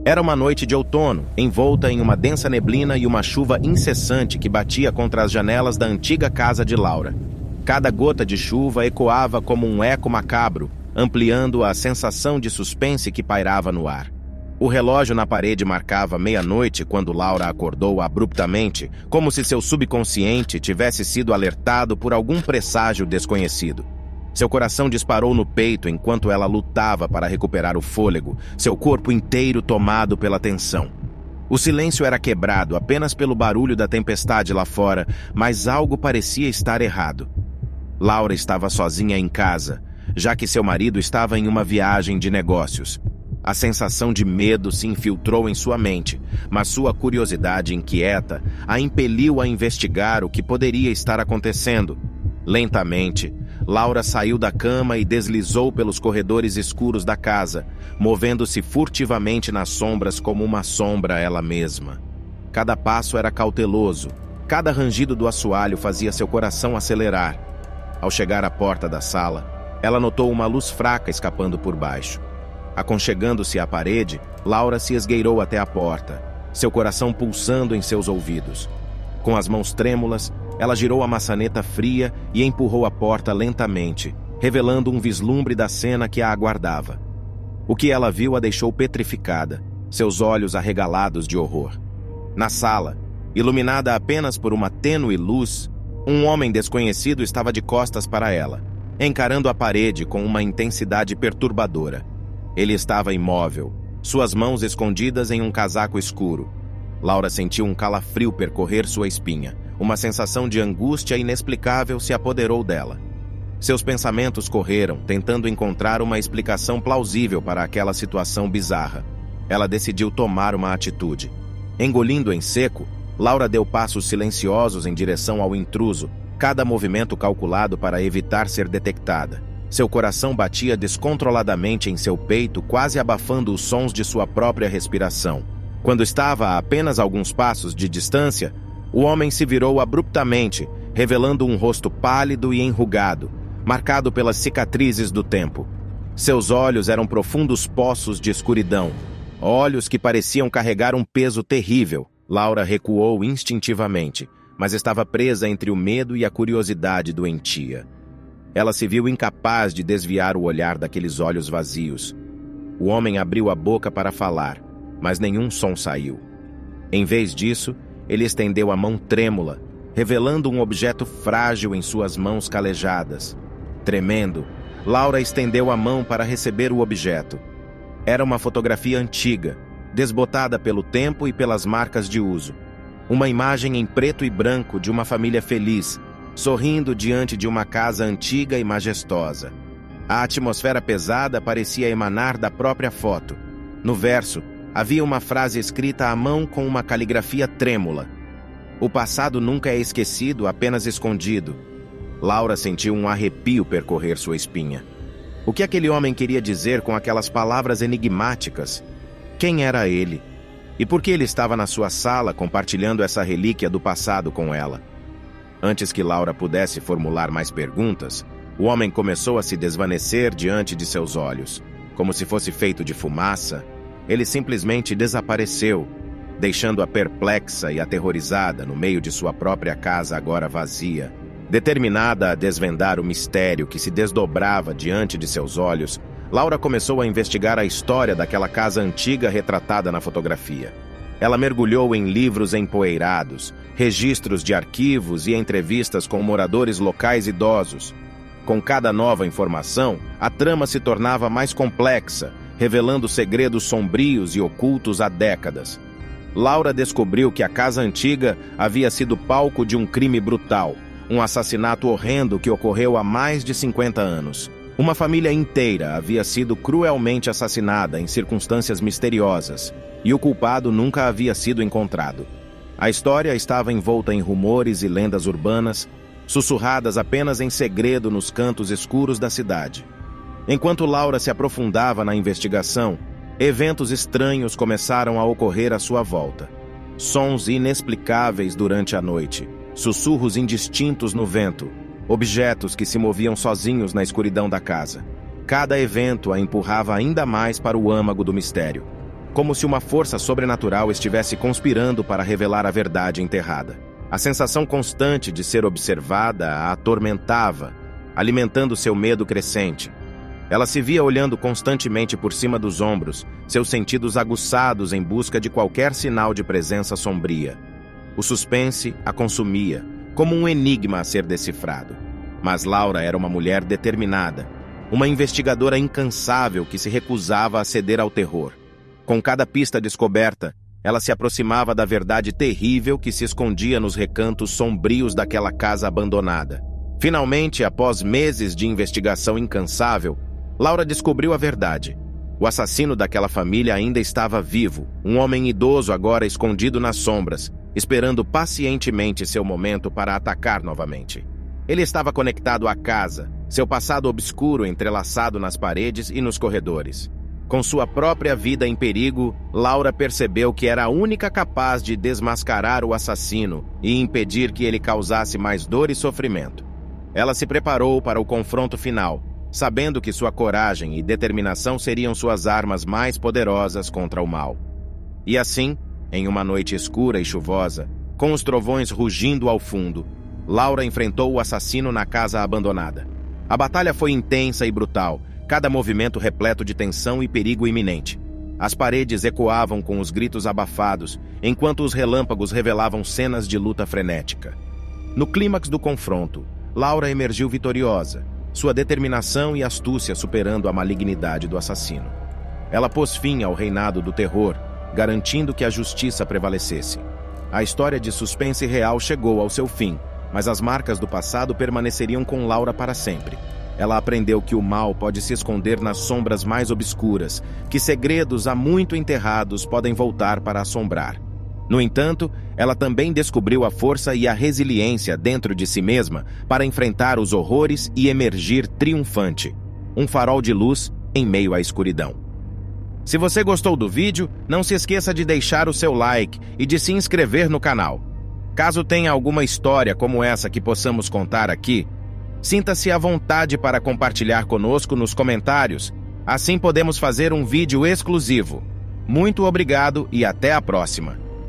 Era uma noite de outono, envolta em uma densa neblina e uma chuva incessante que batia contra as janelas da antiga casa de Laura. Cada gota de chuva ecoava como um eco macabro, ampliando a sensação de suspense que pairava no ar. O relógio na parede marcava meia-noite quando Laura acordou abruptamente, como se seu subconsciente tivesse sido alertado por algum presságio desconhecido. Seu coração disparou no peito enquanto ela lutava para recuperar o fôlego, seu corpo inteiro tomado pela tensão. O silêncio era quebrado apenas pelo barulho da tempestade lá fora, mas algo parecia estar errado. Laura estava sozinha em casa, já que seu marido estava em uma viagem de negócios. A sensação de medo se infiltrou em sua mente, mas sua curiosidade inquieta a impeliu a investigar o que poderia estar acontecendo. Lentamente, Laura saiu da cama e deslizou pelos corredores escuros da casa, movendo-se furtivamente nas sombras como uma sombra ela mesma. Cada passo era cauteloso, cada rangido do assoalho fazia seu coração acelerar. Ao chegar à porta da sala, ela notou uma luz fraca escapando por baixo. Aconchegando-se à parede, Laura se esgueirou até a porta, seu coração pulsando em seus ouvidos. Com as mãos trêmulas, ela girou a maçaneta fria e empurrou a porta lentamente, revelando um vislumbre da cena que a aguardava. O que ela viu a deixou petrificada, seus olhos arregalados de horror. Na sala, iluminada apenas por uma tênue luz, um homem desconhecido estava de costas para ela, encarando a parede com uma intensidade perturbadora. Ele estava imóvel, suas mãos escondidas em um casaco escuro. Laura sentiu um calafrio percorrer sua espinha. Uma sensação de angústia inexplicável se apoderou dela. Seus pensamentos correram, tentando encontrar uma explicação plausível para aquela situação bizarra. Ela decidiu tomar uma atitude. Engolindo em seco, Laura deu passos silenciosos em direção ao intruso, cada movimento calculado para evitar ser detectada. Seu coração batia descontroladamente em seu peito, quase abafando os sons de sua própria respiração. Quando estava a apenas alguns passos de distância, o homem se virou abruptamente, revelando um rosto pálido e enrugado, marcado pelas cicatrizes do tempo. Seus olhos eram profundos poços de escuridão, olhos que pareciam carregar um peso terrível. Laura recuou instintivamente, mas estava presa entre o medo e a curiosidade doentia. Ela se viu incapaz de desviar o olhar daqueles olhos vazios. O homem abriu a boca para falar, mas nenhum som saiu. Em vez disso, ele estendeu a mão trêmula, revelando um objeto frágil em suas mãos calejadas. Tremendo, Laura estendeu a mão para receber o objeto. Era uma fotografia antiga, desbotada pelo tempo e pelas marcas de uso. Uma imagem em preto e branco de uma família feliz, sorrindo diante de uma casa antiga e majestosa. A atmosfera pesada parecia emanar da própria foto. No verso, havia uma frase escrita à mão com uma caligrafia trêmula. O passado nunca é esquecido, apenas escondido. Laura sentiu um arrepio percorrer sua espinha. O que aquele homem queria dizer com aquelas palavras enigmáticas? Quem era ele? E por que ele estava na sua sala compartilhando essa relíquia do passado com ela? Antes que Laura pudesse formular mais perguntas, o homem começou a se desvanecer diante de seus olhos. Como se fosse feito de fumaça, ele simplesmente desapareceu, deixando-a perplexa e aterrorizada no meio de sua própria casa agora vazia. Determinada a desvendar o mistério que se desdobrava diante de seus olhos, Laura começou a investigar a história daquela casa antiga retratada na fotografia. Ela mergulhou em livros empoeirados, registros de arquivos e entrevistas com moradores locais idosos. Com cada nova informação, a trama se tornava mais complexa, revelando segredos sombrios e ocultos há décadas. Laura descobriu que a casa antiga havia sido palco de um crime brutal, um assassinato horrendo que ocorreu há mais de 50 anos. Uma família inteira havia sido cruelmente assassinada em circunstâncias misteriosas, e o culpado nunca havia sido encontrado. A história estava envolta em rumores e lendas urbanas, sussurradas apenas em segredo nos cantos escuros da cidade. Enquanto Laura se aprofundava na investigação, eventos estranhos começaram a ocorrer à sua volta. Sons inexplicáveis durante a noite, sussurros indistintos no vento, objetos que se moviam sozinhos na escuridão da casa. Cada evento a empurrava ainda mais para o âmago do mistério. como se uma força sobrenatural estivesse conspirando para revelar a verdade enterrada. A sensação constante de ser observada a atormentava, alimentando seu medo crescente. Ela se via olhando constantemente por cima dos ombros, seus sentidos aguçados em busca de qualquer sinal de presença sombria. O suspense a consumia, como um enigma a ser decifrado. Mas Laura era uma mulher determinada, uma investigadora incansável que se recusava a ceder ao terror. Com cada pista descoberta, ela se aproximava da verdade terrível que se escondia nos recantos sombrios daquela casa abandonada. Finalmente, após meses de investigação incansável, Laura descobriu a verdade. O assassino daquela família ainda estava vivo, um homem idoso agora escondido nas sombras, esperando pacientemente seu momento para atacar novamente. Ele estava conectado à casa, seu passado obscuro entrelaçado nas paredes e nos corredores. Com sua própria vida em perigo, Laura percebeu que era a única capaz de desmascarar o assassino e impedir que ele causasse mais dor e sofrimento. Ela se preparou para o confronto final, sabendo que sua coragem e determinação seriam suas armas mais poderosas contra o mal. E assim, em uma noite escura e chuvosa, com os trovões rugindo ao fundo, Laura enfrentou o assassino na casa abandonada. A batalha foi intensa e brutal, cada movimento repleto de tensão e perigo iminente. As paredes ecoavam com os gritos abafados, enquanto os relâmpagos revelavam cenas de luta frenética. No clímax do confronto, Laura emergiu vitoriosa, sua determinação e astúcia superando a malignidade do assassino. Ela pôs fim ao reinado do terror, garantindo que a justiça prevalecesse. A história de suspense real chegou ao seu fim, mas as marcas do passado permaneceriam com Laura para sempre. Ela aprendeu que o mal pode se esconder nas sombras mais obscuras, que segredos há muito enterrados podem voltar para assombrar. No entanto, ela também descobriu a força e a resiliência dentro de si mesma para enfrentar os horrores e emergir triunfante, um farol de luz em meio à escuridão. Se você gostou do vídeo, não se esqueça de deixar o seu like e de se inscrever no canal. Caso tenha alguma história como essa que possamos contar aqui, sinta-se à vontade para compartilhar conosco nos comentários, assim podemos fazer um vídeo exclusivo. Muito obrigado e até a próxima!